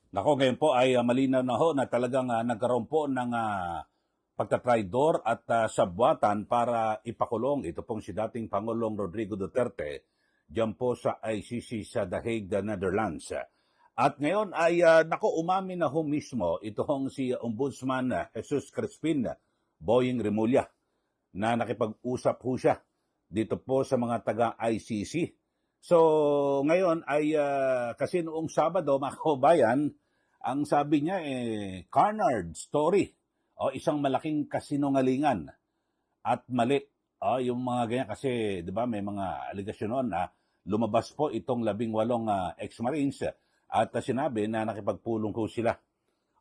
Nako, ngayon po ay malinaw na ho na talagang nagkaroon po ng pagtatraidor at sabwatan para ipakulong ito pong si dating Pangulong Rodrigo Duterte diyan po sa ICC sa The Hague, the Netherlands. At ngayon ay umamin na ho mismo itong si Ombudsman Jesus Crispin Boying Remulla na nakipag-usap ho siya dito po sa mga taga-ICC. So, ngayon ay kasi noong Sabado, mga kababayan, ang sabi niya carnard story o isang malaking kasinungalingan at mali. Yung mga ganyan kasi, di ba, may mga aligasyon noon na lumabas po itong 18 ex-marines at sinabi na nakipagpulong ko sila.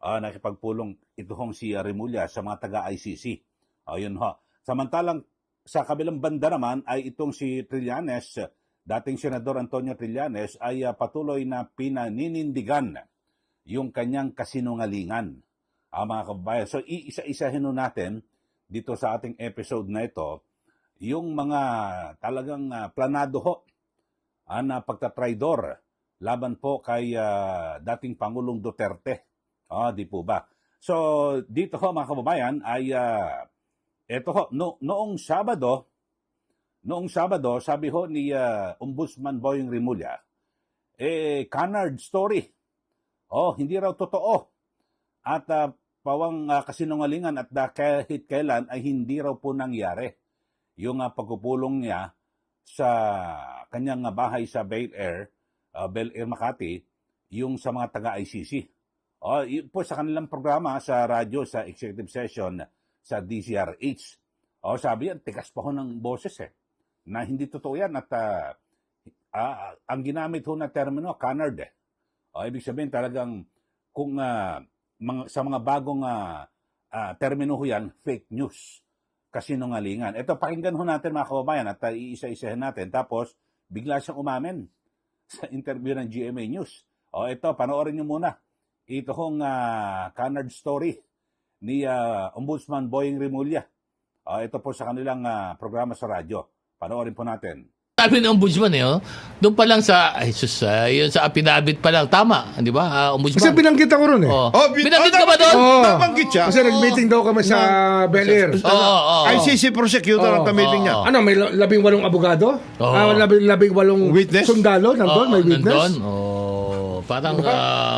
Nakipagpulong itong si Remulla sa mga taga-ICC. Yun ho. Samantalang sa kabilang banda naman ay itong si Trillanes, dating Senador Antonio Trillanes, ay patuloy na pinaninindigan yung kanyang kasinungalingan. Mga kababayan. So, iisa-isahin natin dito sa ating episode na ito yung mga talagang planado ho na pagtatraidor laban po kay dating Pangulong Duterte. Di po ba? So, dito ho mga kababayan ay ito ho, noong Sabado, sabi ho ni Ombudsman Boying Remulla, canard story. Hindi raw totoo. At pawang kasinungalingan at kahit kailan ay hindi raw po nangyari. Yung pagpupulong niya sa kanyang bahay sa Bel Air, Makati, yung sa mga taga-ICC. Yun po sa kanilang programa sa radyo, sa executive session, sa DCRH. Sabi yan, tikas pa ho ng boses na hindi totoo yan at ang ginamit ho na termino, canard ibig sabihin talagang kung sa mga bagong termino ho yan, fake news, kasinungalingan. Ito, pakinggan ho natin mga kababayan at iisa-isahin natin. Tapos, bigla siyang umamin sa interview ng GMA News. Ito, panoorin nyo muna. Ito hong canard story ni Ombudsman Boying Remulla. Ito po sa kanilang programa sa radyo. Panoorin po natin. Sabi ng ombudsman doon pa lang sa, yun sa affidavit pa lang, tama, di ba, ombudsman? Kasi binanggit ako ron Binanggit ka ba doon? Nabanggit siya. Kasi nag-meeting daw kami sa Bel Air. ICC prosecutor ang ka-meeting niya. Ano, may 18 abogado? 18 witness? sundalo nandun, may witness? Parang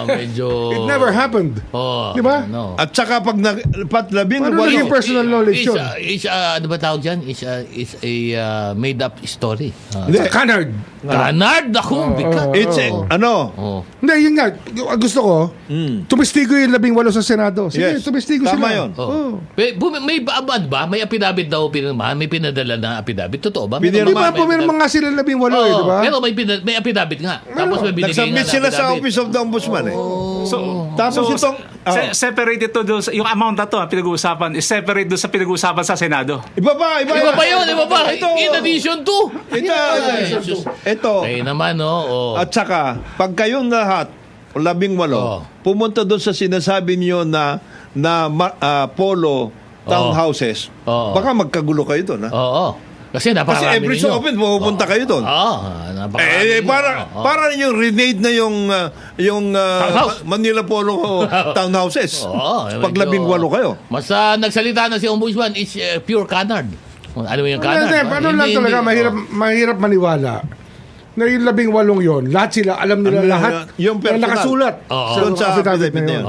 medyo... It never happened. Di ba? No. At saka pag Paano naging personal knowledge yun? Ano ba tawag dyan? Is a made-up story. Canard. Canard? Ako, bigat. It's Hindi, yun nga. Gusto ko, tumistigo yung 18 sa Senado. Sige, Yes. tumistigo sila. Tama yun. May baabad ba? May affidavit daw pinirmahan? May pinadala na affidavit? Totoo ba? Di ba, pumirma nga sila 18 di ba? Pero may affidavit nga. Tapos may binigay nga Nagsubmit na sila sa affidavit. Office of the Ombudsman Tapos itong separate ito doon yung amount na to ang pinag-uusapan is separate doon sa pinag-uusapan sa Senado. Iba pa Iba pa. In addition to. Ito. Naman, At saka, pag kayong lahat, 18, pumunta doon sa sinasabi niyo na polo townhouses, baka magkagulo kayo doon. Kasi Kasi every so often, pupunta kayo doon. Para yung renade na yung Manila Polo townhouses. Pag 18 kayo. Mas nagsalita na si Ombudsman is pure canard. Ano yung canard? Ano lang talaga, mahirap maniwala na yung 18 yun, lahat sila, alam nila lahat yung na personal. nakasulat sa affidavit na yun.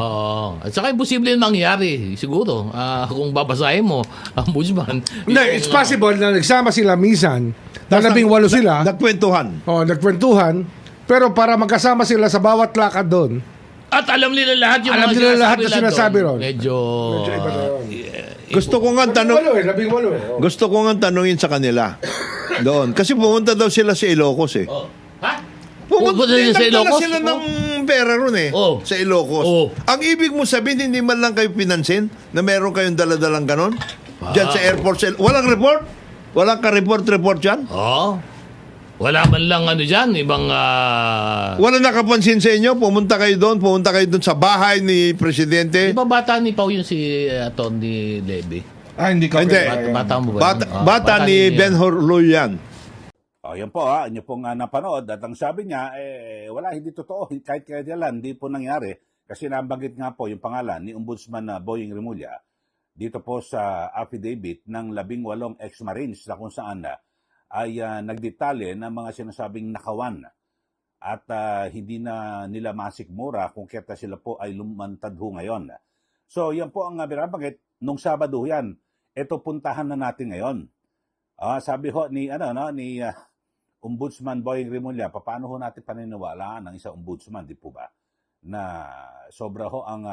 At saka imposible yun mangyari, siguro. Kung babasahin mo, Ombudsman. Hindi, it's possible na nagsama sila minsan, na 18 sila, nagkwentuhan, pero para magkasama sila sa bawat lakad doon, at alam nila lahat yung alam mga nila lahat na sinasabi ron. Medyo iba na yun. Gusto ko nga 18 Gusto ko nga tanungin sa kanila doon. Kasi pumunta daw sila sa Ilocos Pumunta sila sa Ilocos? sila ng pera ron sa Ilocos. Ang ibig mo sabihin, hindi man lang kayo pinansin na meron kayong daladalang ganon? Diyan sa airport. Walang report? Walang ka-report dyan? Wala man lang dyan, ibang... Wala nakapansin sa inyo? Pumunta kayo doon sa bahay ni Presidente? Di ba bata ni Pao yun si Tony Levy? Hindi ka. Hindi. Bata mo ba? Bata ni Ben Horloyan. Yan po inyo pong napanood at ang sabi niya, wala, hindi totoo, kahit kailan, hindi po nangyari. Kasi nabanggit nga po yung pangalan ni Ombudsman Boying Rimulya dito po sa affidavit ng 18 ex-Marines na kung saan ay nagdetalye ng mga sinasabing nakawan at hindi na nila masikmura kung kaya sila po ay lumantad ho ngayon. So yan po ang binabanggit nung Sabado yan. Ito puntahan na natin ngayon. Sabi ho ni Ombudsman Boying Rimulya, paano ho natin paniniwalaan ng isang ombudsman, di po ba? Na sobra ho ang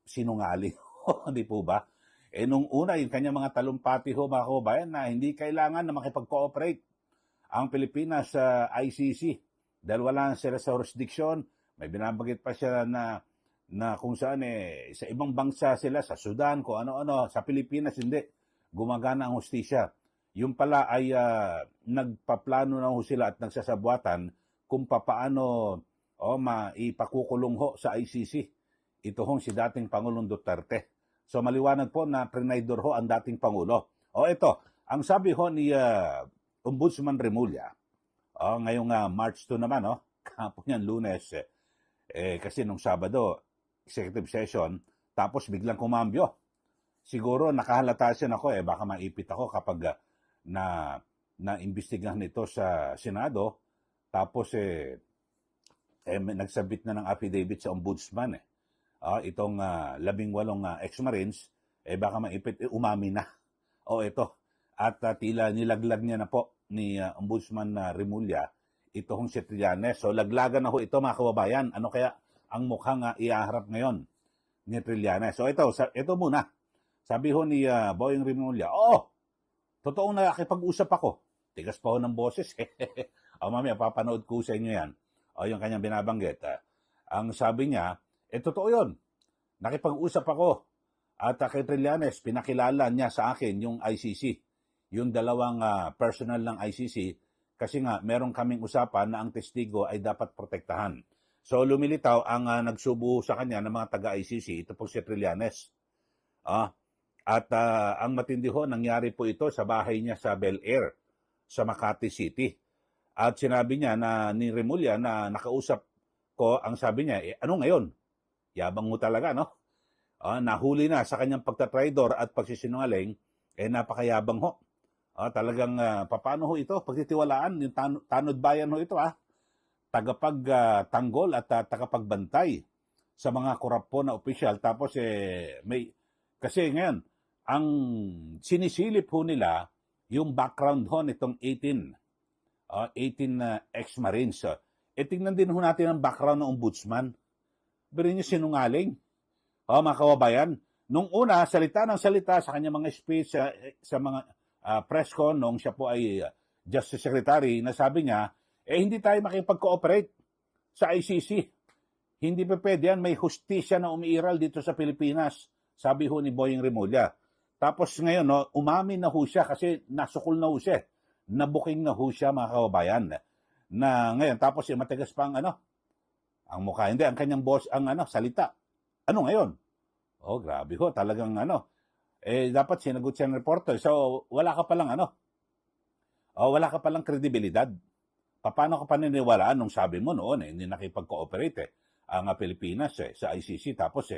sinungaling, di po ba? Nung una, yung kanyang mga talumpati ho, mga kababayan, na hindi kailangan na makipag-cooperate ang Pilipinas sa ICC dahil wala sila sa jurisdiction. May binabanggit pa siya na kung saan sa ibang bansa sila, sa Sudan, kung ano-ano, sa Pilipinas hindi. Gumagana ang hustisya. Yung pala ay nagpaplano na ho sila at nagsasabwatan kung papaano maipakukulong ho sa ICC. Ito hong si dating Pangulong Duterte. So maliwanag po na prenaidor ho ang dating Pangulo. Ito, ang sabi ho ni Ombudsman Rimulya, ngayong March 2 naman, kahapon yan, Lunes, kasi nung Sabado, executive session, tapos biglang kumambyo. Siguro nakahalata siya baka maipit ako kapag na-imbestigahan ito sa Senado, tapos nagsabit na ng affidavit sa ombudsman. Itong 18 ex-Marines, baka maipit, umami na. Ito. At tila nilaglag niya na po ni Ombudsman Rimulya itong si Trillanes. So laglagan na ho ito, mga kababayan. Ano kaya ang mukhang iaharap ngayon ni Trillanes? So ito muna. Sabi ho ni Boying Rimulya, totoong nakakipag-usap ako. Tigas pa ho ng boses. Mamaya, papanood ko sa inyo yan. Yung kanyang binabanggit. Ang sabi niya, totoo yun. Nakipag-usap ako. At kay Trillanes, pinakilala niya sa akin yung ICC. Yung dalawang personal ng ICC. Kasi nga, meron kaming usapan na ang testigo ay dapat protektahan. So, lumilitaw ang nagsubo sa kanya ng mga taga-ICC. Ito po si Trillanes. At ang matindi ho, nangyari po ito sa bahay niya sa Bel Air, sa Makati City. At sinabi niya ni Rimulya na nakausap ko, ang sabi niya, ano ngayon? Yabang mo talaga, no? Nahuli na sa kanyang pagtatraidor at pagsisinungaling, napakayabang ho. Talagang, paano ho ito? Pagtitiwalaan, yung tanod bayan ho ito, tagapagtanggol at tagapagbantay sa mga korupto na opisyal. Tapos, kasi ngayon, ang sinisilip ho nila, yung background ho nitong 18 ex-Marines. Tingnan din ho natin ang background ng ombudsman. Pero niyo sinungaling. Mga kababayan, nung una, salita ng salita sa kanya mga speech sa mga press con, nung siya po ay Justice Secretary, na sabi niya, hindi tayo makipag-cooperate sa ICC. Hindi pa pwede yan, may hustisya na umiiral dito sa Pilipinas. Sabi ho ni Boying Rimulya. Tapos ngayon, umamin na ho siya kasi nasukol na ho siya. Nabuking na ho siya, mga kababayan. Na ngayon, tapos matigas pa ang mukha. Hindi, ang kanyang boss, ang salita. Ano ngayon? Grabe ho, talagang dapat sinagot siya ng reporter. So, wala ka wala ka palang kredibilidad. Paano ka paniniwalaan nung sabi mo noon, hindi nakipag-cooperate ang Pilipinas sa ICC. Tapos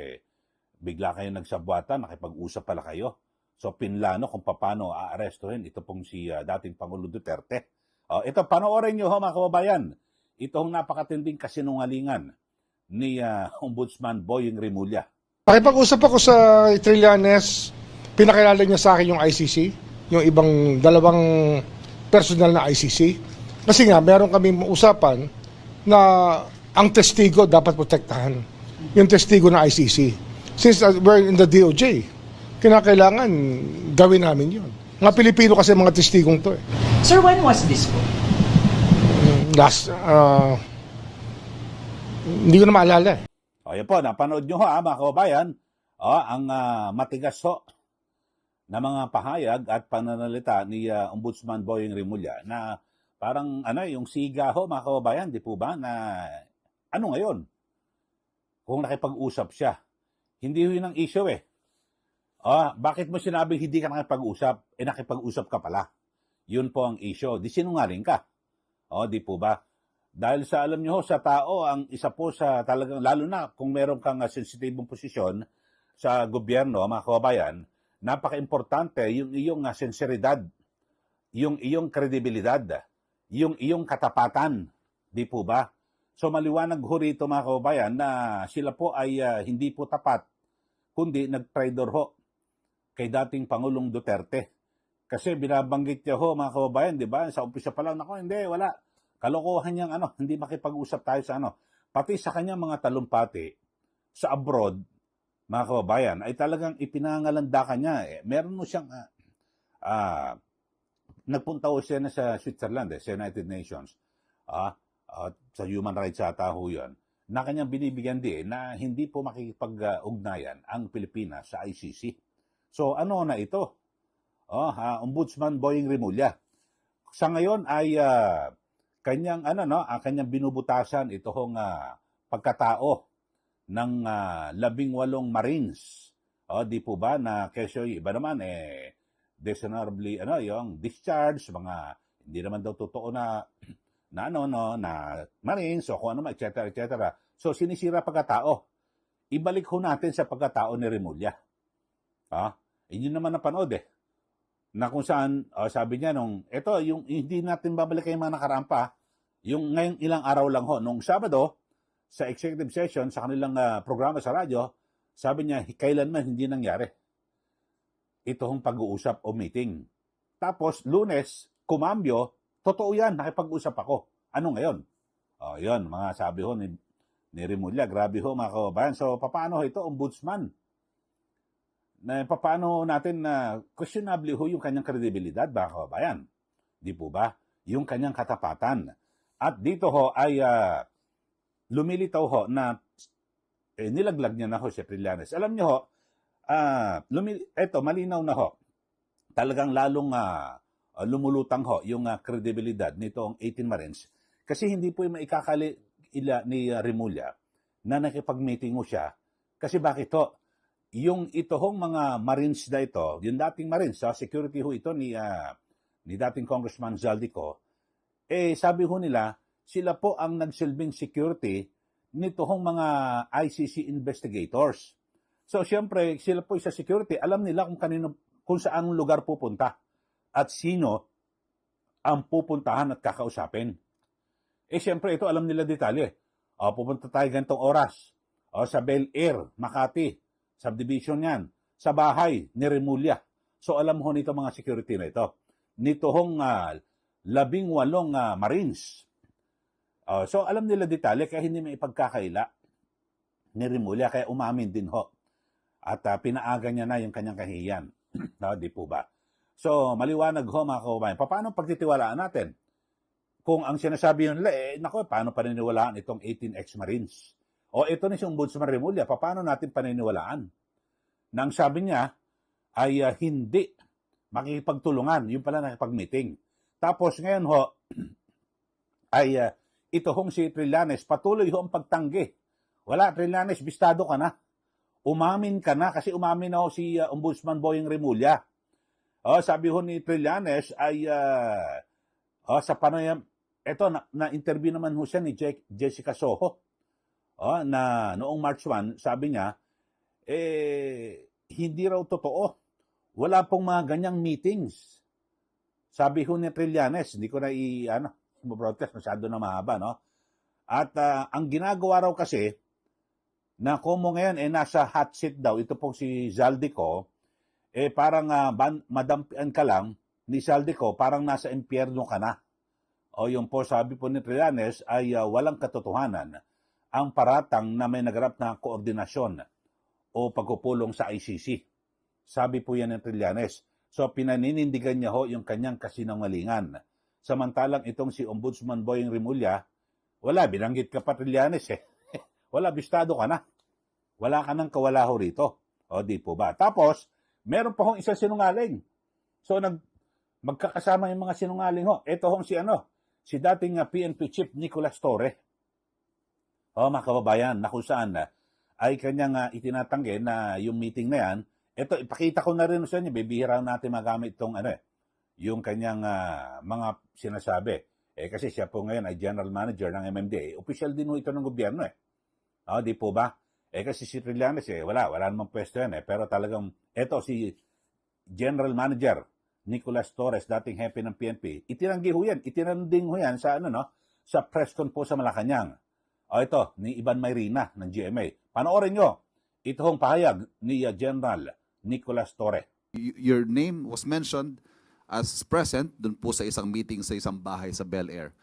bigla kayo nagsabwatan, nakipag-usap pala kayo. So, pinlano kung paano aarestuhin ito pong si dating Pangulo Duterte. Ito, panoorin nyo mga kababayan. Itong napakatinding kasinungalingan ni Ombudsman Boying Rimulya. Pakipag-usap ako sa Trillanes, pinakilala niya sa akin yung ICC, yung ibang dalawang personal na ICC. Kasi nga, meron kami usapan na ang testigo dapat protektahan. Yung testigo na ICC. Since we're in the DOJ, kinakailangan gawin namin yun. Mga Pilipino kasi mga testigong to. Sir, when was this po? Hindi ko na maalala. Yan po, napanood nyo mga kababayan, ang matigas na mga pahayag at pananalita ni Ombudsman Boying Rimulya na parang yung siga mga kababayan, di po ba, na ano ngayon? Kung nakipag-usap siya. Hindi yun ang issue bakit mo sinabing hindi ka nakipag-usap? Nakipag-usap ka pala. Yun po ang issue. Di sinungaling ka. Di po ba? Dahil sa alam niyo ho, sa tao, ang isa po sa talagang, lalo na kung meron kang sensitibong posisyon sa gobyerno, mga kababayan, napaka-importante yung iyong sinseridad, yung iyong kredibilidad, yung iyong katapatan. Di po ba? So maliwanag ho rito mga kababayan na sila po ay hindi po tapat, kundi nag-traitor ho kay dating Pangulong Duterte. Kasi binabanggit niya ho mga kababayan, di ba? Sa umpisa pa lang, nako hindi, wala. Kalokohan niyang hindi makipag-usap tayo sa Pati sa kanyang mga talumpati sa abroad, mga kababayan, ay talagang ipinangalandakan niya. Meron mo siyang, nagpunta ho siya na sa Switzerland, sa United Nations. Sa human rights ata ho yun, na kanyang binibigyan din na hindi po makikipag-ugnayan ang Pilipinas sa ICC. So ano na ito? Ombudsman Boying Rimulya. Sa ngayon ay kanyang kanyang binubutasan itong pagkatao ng 18 Marines. Di po ba na kesyo iba naman dishonorably yung discharge, mga hindi naman daw totoo na Marines o kung ano, etc. etc. So sinisira pagkatao. Ibalik ho natin sa pagkatao ni Rimulya. Inyo naman napanood na kung saan, sabi niya ito, yung hindi natin babalik yung mga nakarampa, yung ngayong ilang araw lang ho, nung Sabado, sa executive session, sa kanilang programa sa radyo, sabi niya, kailanman hindi nangyari. Ito hong pag-uusap o meeting. Tapos, Lunes, kumambyo, totoo yan, nakipag-usap ako. Ano ngayon? Yun, mga sabi ho ni Rimulya, grabe ho mga kababayan. So, paano ho ito, ombudsman? Paano natin questionable ho yung kanyang kredibilidad, mga kababayan? Di po ba? Yung kanyang katapatan. At dito ho ay lumilitaw ho na nilaglag niya na ho si Trillanes. Alam niyo ho, eto, malinaw na ho. Talagang lalong lumulutang ho yung kredibilidad nitong 18 Marines. Kasi hindi po yung maikakali ni Rimulya na nakipag-meeting ho siya. Kasi bakit ho? Yung itohong mga Marines na ito, yung dating Marines, security ho ito ni dating Congressman Zaldico, sabi ho nila, sila po ang nagsilbing security nitohong mga ICC investigators. So, siyempre, sila po sa security, alam nila kung saan lugar pupunta at sino ang pupuntahan at kakausapin. Siyempre, ito alam nila detalye. Pupunta tayo ganitong oras. Sa Bel Air, Makati, subdivision yan. Sa bahay ni Rimulya. So, alam ho nito mga security na ito. Nitohong 18 Marines. So, alam nila detalye kaya hindi may ipagkakaila ni Rimulya. Kaya umamin din ho. At pinaaga niya na yung kanyang kahihiyan. Di po ba? So, maliwanag ho mga kababayan. Paano pagtitiwalaan natin? Kung ang sinasabi nila, paano paniniwalaan itong 18 ex-Marines? Ito na si Ombudsman Rimulya, paano natin paniniwalaan? Nang sabi niya, ay hindi makikipagtulungan, yung pala nakipag-meeting. Tapos ngayon ho, ay ito hong si Trillanes, patuloy ho ang pagtanggi. Wala, Trillanes, bistado ka na. Umamin ka na, kasi umamin na ho si Ombudsman Boying Rimulya. Sabi ho ni Trillanes ay, sa panayam, eto, na-interview naman ho siya ni Jessica Soho. Na noong March 1, sabi niya, hindi raw totoo. Wala pong mga ganyang meetings. Sabi ho ni Trillanes, hindi ko na i-broadcast, masyado na mahaba, no? At ang ginagawa raw kasi, na kumo ngayon, nasa hot seat daw, ito pong si Zaldico, parang madampian ka lang ni Zaldico, parang nasa impyerno ka na. Yung po sabi po ni Trillanes ay walang katotohanan ang paratang na may naganap na koordinasyon o pagpupulong sa ICC. Sabi po yan ng Trillanes. So, pinaninindigan niya ho yung kanyang kasinungalingan. Samantalang itong si Ombudsman Boying Rimulya, wala, binanggit ka pa Trillanes Wala, bistado ka na. Wala ka nang kawala ho rito. Di po ba? Tapos, meron pa hong isang sinungaling. So, magkakasama yung mga sinungaling ho. Ito hong si dating PNP Chief Nicolas Torre. Mga kababayan, na kung saan ay kanyang itinatanggi na yung meeting na yan. Ito, ipakita ko na rin sa inyo, bibihira natin magamit itong yung kanyang mga sinasabi. Kasi siya po ngayon ay general manager ng MMDA. Official din ho ito ng gobyerno di po ba? Kasi si Trillanes wala namang pwesto yan Pero talagang, eto si General Manager Nicolas Torres, dating hepe ng PNP, itinanggi ho yan. Itinanding ho yan sa, sa press con po sa Malacanang. Ito, ni Ivan Mayrina ng GMA. Panoorin nyo, ito hong pahayag ni General Nicolas Torres. Your name was mentioned as present dun po sa isang meeting sa isang bahay sa Bel Air.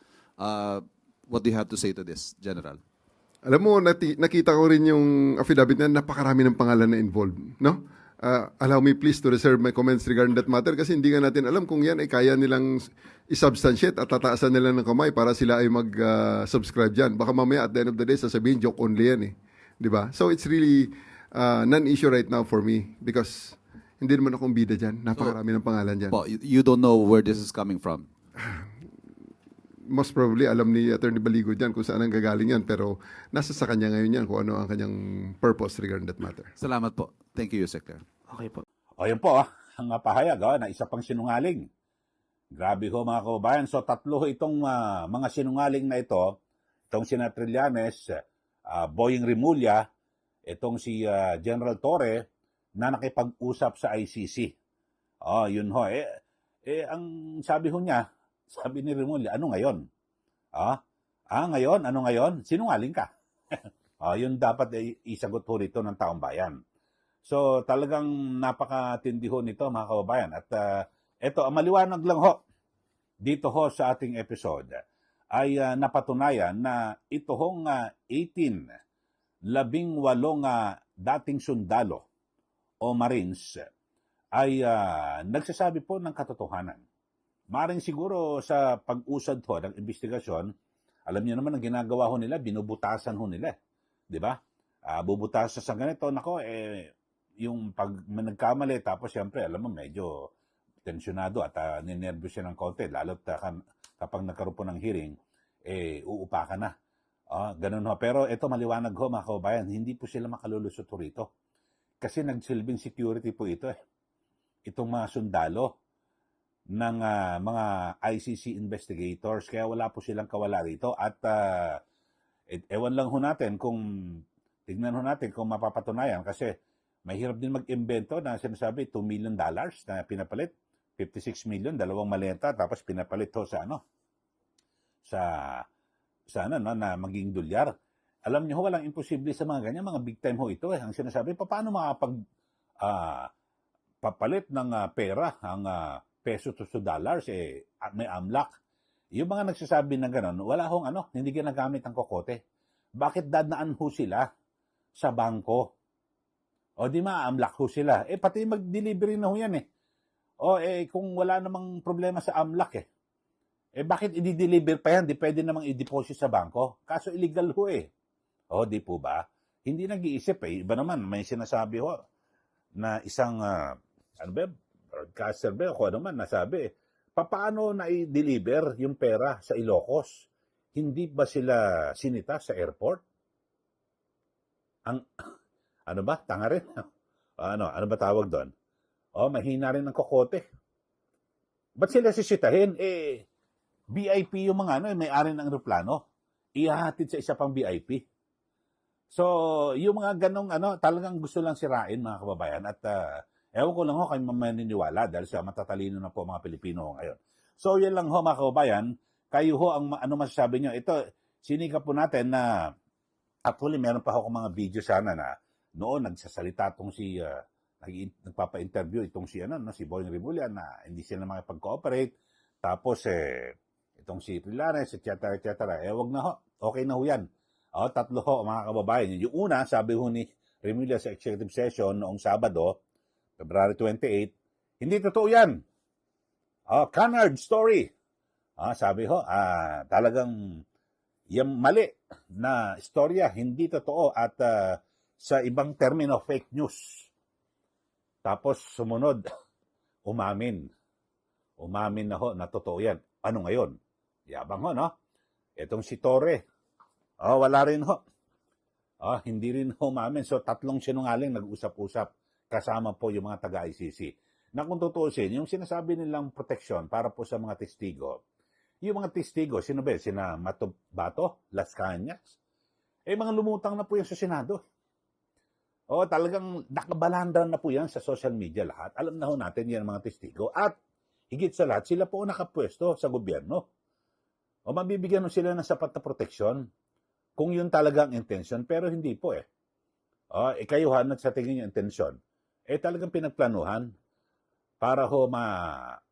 What do you have to say to this, General? Alam mo, nakita ko rin yung affidavit na napakarami ng pangalan na involved, no? Allow me please to reserve my comments regarding that matter kasi hindi nga natin alam kung yan ay kaya nilang isubstantiate at tataasan nila ng kamay para sila ay mag-subscribe dyan. Baka mamaya at the end of the day sasabihin joke only yan Di ba? So it's really non-issue right now for me because hindi naman akong bida dyan. Napakarami ng pangalan dyan. Po, you don't know where this is coming from. Most probably, alam ni Attorney Baligo dyan kung saan ang gagaling yan. Pero nasa sa kanya ngayon yan kung ano ang kanyang purpose regarding that matter. Salamat po. Thank you, Secretary. Okay po. Yun po, ang pahayag na isa pang sinungaling. Grabe ho mga kababayan. So tatlo itong mga sinungaling na ito, itong si Trillanes, Boying Rimulya, itong si General Torre, na nakipag-usap sa ICC. Yun ho. Ang sabi ho niya, sabi ni Rimulya, ano ngayon? Ngayon? Ano ngayon? Sinungaling ka. Yun dapat isagot ho rito ng taong bayan. So talagang napakatindi ho nito mga kababayan. At ito, maliwanag lang ho, dito ho sa ating episode, ay napatunayan na ito hong 18 dating sundalo o Marines ay nagsasabi po ng katotohanan. Maring siguro sa pag-usad ho ng investigasyon, alam niyo naman ang ginagawa ho nila, binubutasan ho nila. Di ba? Bubutasan sa ganito, yung pag nagkamali, tapos siyempre, alam mo, medyo tensyonado at ninervous siya ng konti, lalo't kapag nagkaroon po ng hearing, uupa ka na. Ganun ho. Pero ito maliwanag ho mga kababayan, hindi po sila makalulusot ho rito. Kasi nagsilbing security po ito Itong mga sundalo ng mga ICC investigators, kaya wala po silang kawala rito. At ewan lang ho natin tignan ho natin kung mapapatunayan kasi mahirap din mag-imbento na sinasabi $2 million na pinapalit, 56 million, 2 maleta, tapos pinapalit ho sa na maging dolyar. Alam niyo ho, walang imposible sa mga ganyan, mga big time ho ito Ang sinasabi, paano papalit ng pera, ang peso to dollars, may amlak. Yung mga nagsasabi na gano'n, wala hong hindi ginagamit ang kokote. Bakit dadaan ho sila sa bangko? O di ma-amlak ho sila. Pati mag-delivery na ho yan kung wala namang problema sa amlak bakit i-deliver pa yan? Di pwede namang i-deposit sa bangko. Kaso illegal ho di po ba? Hindi nag-iisip Iba naman, may sinasabi ho na isang, broadcaster ba? Kung ano man, nasabi paano na i-deliver yung pera sa Ilocos? Hindi ba sila sinita sa airport? Tanga rin? Ano ba tawag doon? Mahina rin ang kokote. Ba't sila sisitahin? VIP yung mga may-ari ng aeroplano. Ihahatid sa isa pang VIP. So, yung mga ganong talagang gusto lang sirain mga kababayan. At ewan ko lang ho kayo maniniwala dahil sa matatalino na po mga Pilipino ngayon. So, yan lang ho mga kababayan. Kayo ho, ano masasabi nyo? Ito, sinika po natin na actually meron pa ako mga video sana na noon nagsasalita itong nagpapa-interview itong si Boying Rimulya na hindi sila makipag-cooperate. Tapos itong si Trillanes, etc. Wag na ho. Okay na ho yan. Tatlo ho mga kababayan. Yung una, sabi ho ni Rimulya sa executive session noong Sabado, February 28, hindi totoo yan. Canard story. Sabi ho, talagang yung mali na istorya, hindi totoo at sa ibang termino, fake news. Tapos sumunod, umamin. Umamin na ho na totoo yan. Ano ngayon? Yabang ho, no? Itong si Torre, wala rin ho. Hindi rin ho umamin. So, tatlong sinungaling nag-usap-usap kasama po yung mga taga-ICC. Na kung tutuusin, yung sinasabi nilang proteksyon para po sa mga testigo, Yung mga testigo, sino ba? Sina Mato Bato, Las Cañas. Mga lumutang na po yan sa Senado. Talagang nakabalanda na po yan sa social media lahat. Alam na ho natin yan mga testigo. At higit sa lahat, sila po nakapwesto sa gobyerno. Mabibigyan mo sila ng sapat na proteksyon kung yun talaga ang intensyon. Pero hindi po kayuhan at sa tingin yung intensyon. Talagang pinagplanuhan para ho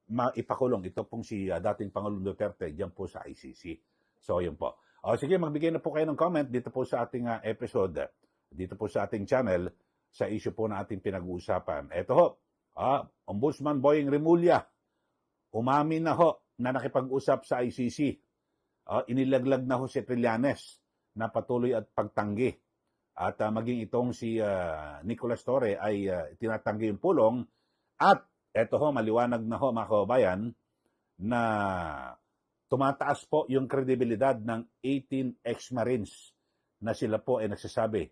maipakulong ito pong si dating Pangulong Duterte dyan po sa ICC. So, yun po. Sige, magbigay na po kayo ng comment dito po sa ating episode, dito po sa ating channel, sa issue po na ating pinag-uusapan. Ito ho, Ombudsman Boying Remulla, umamin na ho na nakipag-usap sa ICC. Inilaglag na ho si Trillanes na patuloy at pagtanggi. At maging itong si Nicolas Torre ay tinatanggi yung pulong. At eto ho, maliwanag na ho mga kababayan na tumataas po yung kredibilidad ng 18 ex-Marines na sila po ay nagsasabi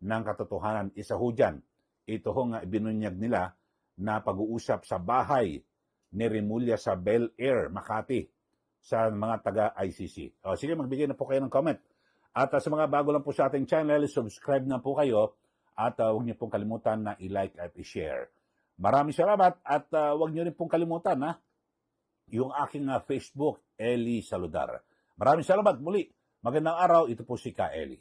ng katotohanan. Isa ho dyan, ito ho nga ibinunyag nila na pag-uusap sa bahay ni Remulla sa Bel Air, Makati, sa mga taga-ICC. Sige, magbigay na po kayo ng comment. At sa mga bago lang po sa ating channel, subscribe na po kayo at huwag niyo pong kalimutan na i-like at i-share. Maraming salamat at huwag niyo rin pong kalimutan yung aking Facebook, Eli Saludar. Maraming salamat muli. Magandang araw, ito po si Ka Eli.